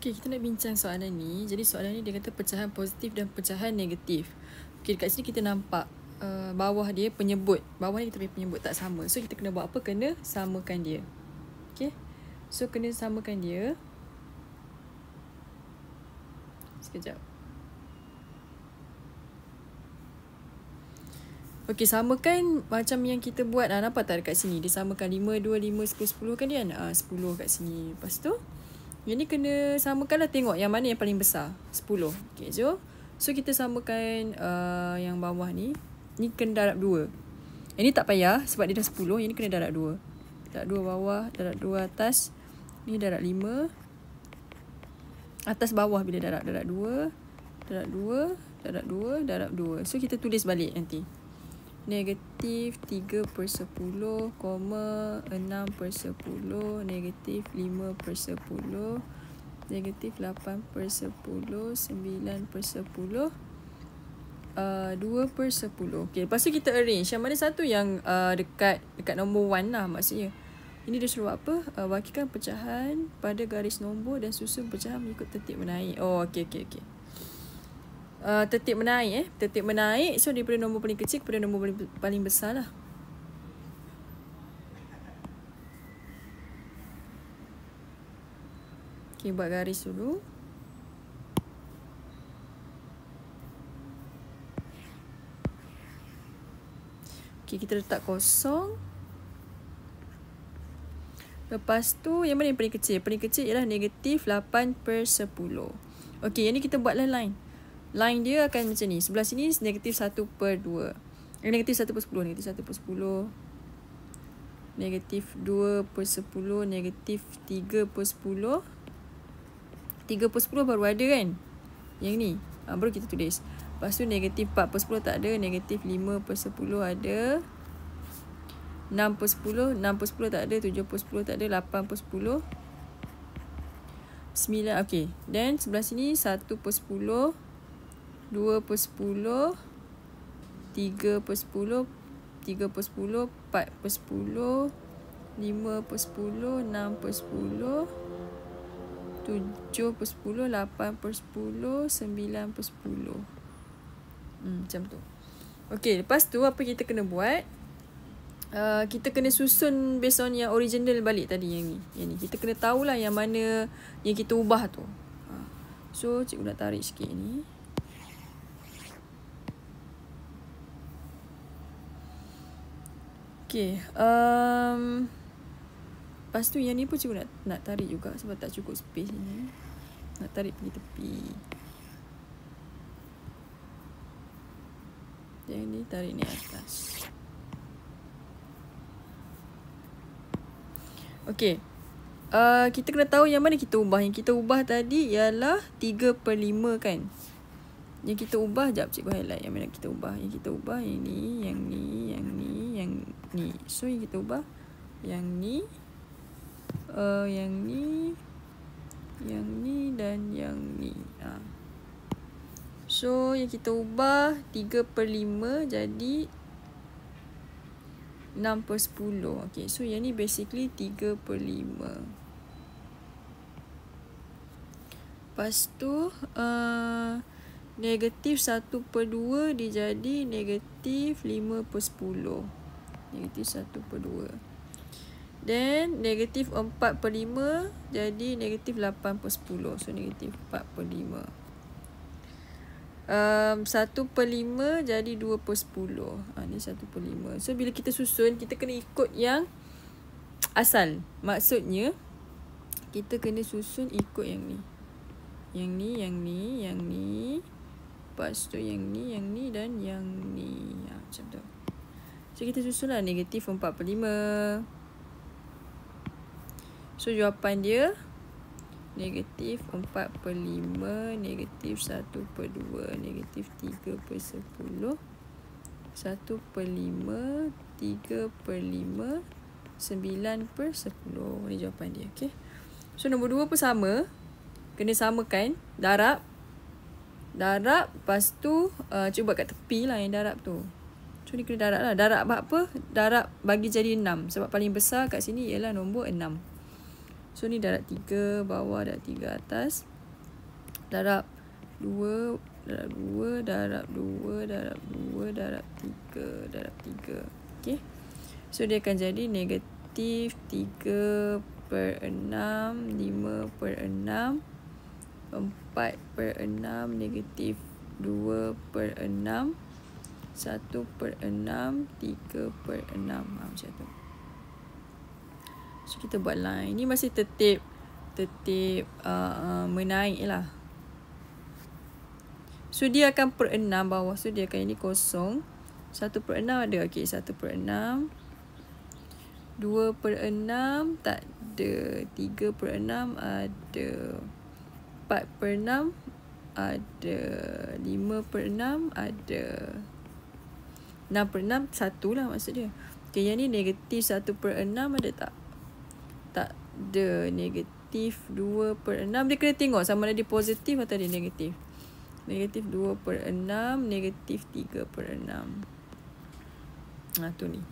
Okey, kita nak bincang soalan ni. Jadi soalan ni dia kata pecahan positif dan pecahan negatif. Okey, dekat sini kita nampak bawah dia penyebut. Bawah ni kita punya penyebut tak sama. So, kita kena buat apa? Kena samakan dia. Okey. So, kena samakan dia. Sekejap. Okey, samakan macam yang kita buat. Nampak tak dekat sini? Dia samakan 5, 2, 5, 10, 10 kan dia? 10 kat sini. Lepas tu, yang ni kena samakan lah, tengok yang mana yang paling besar. 10. Okay, so kita samakan yang bawah ni. Ni kena darab 2. Yang ni tak payah sebab dia dah 10. Yang ni kena darab 2. Darab 2 bawah, darab 2 atas. Ni darab 5. Atas bawah bila darab. Darab 2. Darab 2. Darab 2. Darab 2. So kita tulis balik nanti. Negatif 3/10, 6/10, negatif 5/10, negatif 8/10, 9/10, 2/10. Okay, lepas tu kita arrange. Yang mana satu yang dekat nombor 1 lah maksudnya. Ini dia suruh apa? Bahagikan pecahan pada garis nombor dan susun pecahan mengikut tertib menaik. Oh, okey. Tertib menaik tertib menaik, so daripada nombor paling kecil kepada nombor paling besar lah. Okay, buat garis dulu. Okay, kita letak kosong. Lepas tu yang mana yang paling kecil? Paling kecil ialah negatif 8/10. Okay, yang ni kita buatlah line. Line dia akan macam ni. Sebelah sini negatif 1/2. Negatif 1/10. Negatif 1/10. Negatif 2/10. Negatif 3/10. 3/10 baru ada kan? Yang ni. Baru kita tulis. Lepas tu negatif 4/10 tak ada. Negatif 5/10 ada. 6/10. 6/10 tak ada. 7/10 tak ada. 8/10. 9. Okay. Dan sebelah sini 1/10. 2/10, 3/10, 3/10, 4/10, 5/10, 6/10, 7/10, 8/10, 9/10. Macam tu. Okay, lepas tu apa kita kena buat? Kita kena susun based on yang original balik tadi yang ni. Yang ni. Kita kena tahulah yang mana yang kita ubah tu. So, cikgu nak tarik sikit ni. Okay, lepas tu yang ni pun cikgu nak tarik juga sebab tak cukup space ni. Nak tarik pergi tepi. Yang ni tarik naik atas. Okay, kita kena tahu yang mana kita ubah. Yang kita ubah tadi ialah 3/5 kan. Yang kita ubah, sekejap cikgu highlight yang mana kita ubah. Yang kita ubah yang ni, yang ni, yang ni, yang ni. So yang kita ubah yang ni, yang ni, yang ni dan yang ni. So yang kita ubah 3/5 jadi 6/10. Okay, so yang ni basically 3/5. Lepas tu negatif 1/2 dia jadi negatif 5/10. Negatif 1/2. Dan negatif 4/5 jadi negatif 8/10. So negatif 4/5. 1/5 jadi 2/10. Ni 1/5. So bila kita susun, kita kena ikut yang asal. Maksudnya kita kena susun ikut yang ni. Yang ni, yang ni, yang ni. Lepas tu yang ni dan yang ni. Macam tu. So kita susunlah negatif 4/5. So jawapan dia negatif 4/5, negatif 1/2, negatif 3/10, 1/5, 3/5, 9/10. Ini jawapan dia. Okay. So nombor 2 pun sama. Kena samakan. Darab. Lepas tu cuba kat tepi lah yang darab tu. So ni kena darab lah. Darab apa? Darab bagi jadi 6. Sebab paling besar kat sini ialah nombor 6. So ni darab 3 bawah, darab 3 atas. darab 2, darab 2, darab 2, darab 2, darab 3, darab 3. Okay. So, dia akan jadi negatif 3/6, 5/6, 4/6, negatif 2/6, 1/6, 3/6. Macam tu. So, kita buat line. Ini masih tertib menaik lah. So, dia akan per 6 bawah. So, dia akan ini kosong. 1/6 ada. Okay, 1/6. 2/6 tak ada. 3/6 ada. 4/6 ada. 5/6 ada. 6/6 1 lah maksud dia. Okay, yang ni negatif 1/6 ada tak? Tak ada. Negatif 2/6. Dia kena tengok sama ada dia positif atau dia negatif. Negatif 2/6, negatif 3/6. Tu ni.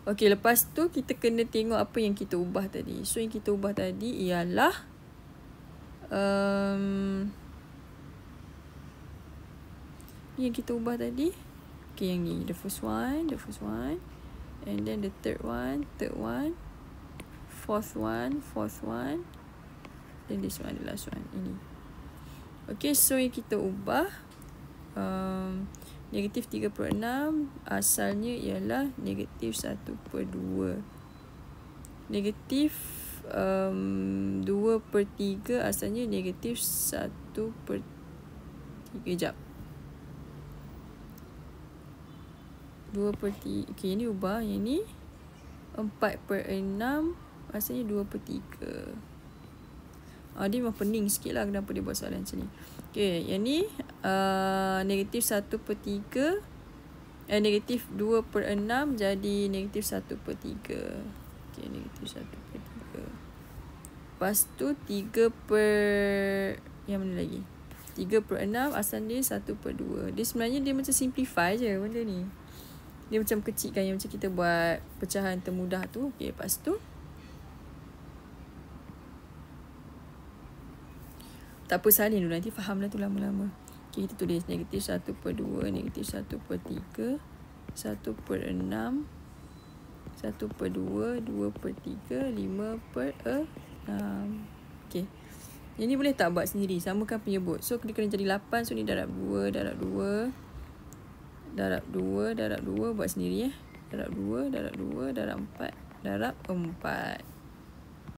Okey, lepas tu kita kena tengok apa yang kita ubah tadi. So, yang kita ubah tadi ialah yang kita ubah tadi. Okay, yang ni. The first one. And then the third one. Fourth one. Then this one, the last one. Ini. Okay, so yang kita ubah. Negatif 3/6 asalnya ialah negatif 1/2. Negatif 2/3 asalnya negatif 1/3. Sekejap. 2/3. Okay, ini ubah. Yang ni 4/6 asalnya 2/3. Dia memang pening sikit lah kenapa dia buat soalan macam ni. Okay, yang ni negatif 1/3. Negatif 2/6 jadi negatif 1/3. Okay, negatif 1/3. Lepas tu 3 yang mana lagi? 3/6 asal dia 1/2. Dia sebenarnya dia macam simplify je benda ni. Dia macam kecilkan yang macam kita buat pecahan termudah tu. Okay, lepas tu tak apa, salin dulu. Nanti faham lah tu lama-lama. Okay, kita tulis negatif 1/2, negatif 1/3, 1/6, 1/2, 2/3, 5/6. Okay. Yang ni boleh tak buat sendiri? Samakan penyebut. So, dia kena jadi 8. So, ni darab 2, darab 2. Darab 2, darab 2. Buat sendiri Darab 2, darab 2, darab 4, darab 4.